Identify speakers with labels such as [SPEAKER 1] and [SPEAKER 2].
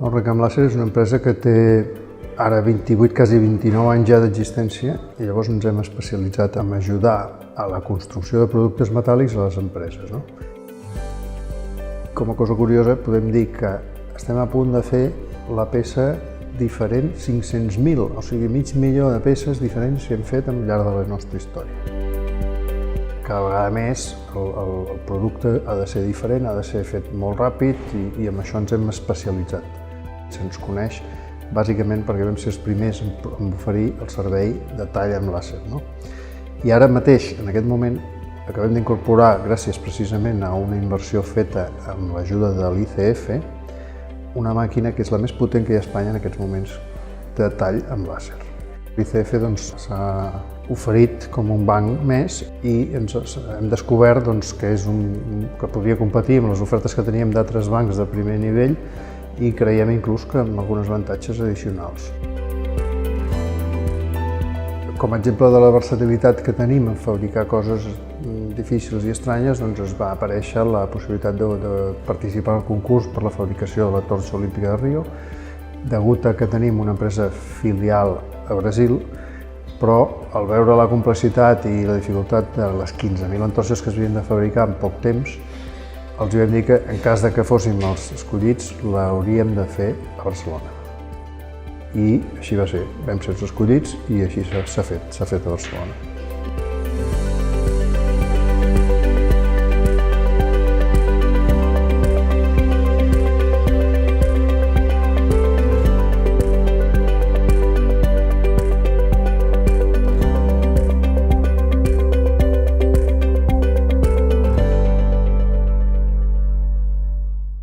[SPEAKER 1] El Recam Làser és una empresa que té ara 28, quasi 29 anys ja d'existència i llavors ens hem especialitzat en ajudar a la construcció de productes metàl·lics a les empreses. Com a cosa curiosa podem dir que estem a punt de fer la peça diferent 500.000, o sigui, 500.000 de peces diferents que hem fet al llarg de la nostra història. Cada vegada més el producte ha de ser diferent, ha de ser fet molt ràpid i amb això ens hem especialitzat. Se'ns coneix bàsicament perquè vam ser els primers en oferir el servei de tall amb làser. I ara mateix, en aquest moment, acabem d'incorporar, gràcies precisament a una inversió feta amb l'ajuda de l'ICF, una màquina que és la més potent que hi ha a Espanya en aquests moments de tall amb làser. L'ICF s'ha oferit com un banc més i hem descobert que podria competir amb les ofertes que teníem d'altres bancs de primer nivell i creiem inclús que amb alguns avantatges addicionals. Com a exemple de la versatilitat que tenim en fabricar coses difícils i estranyes, es va aparèixer la possibilitat de participar al concurs per la fabricació de la torxa olímpica de Rio, degut a que tenim una empresa filial a Brasil, però al veure la complexitat i la dificultat de les 15.000 antorxes que s'havien de fabricar en poc temps, els vam dir que en cas que fóssim els escollits l'hauríem de fer a Barcelona. I així va ser, vam ser els escollits i així s'ha fet a Barcelona.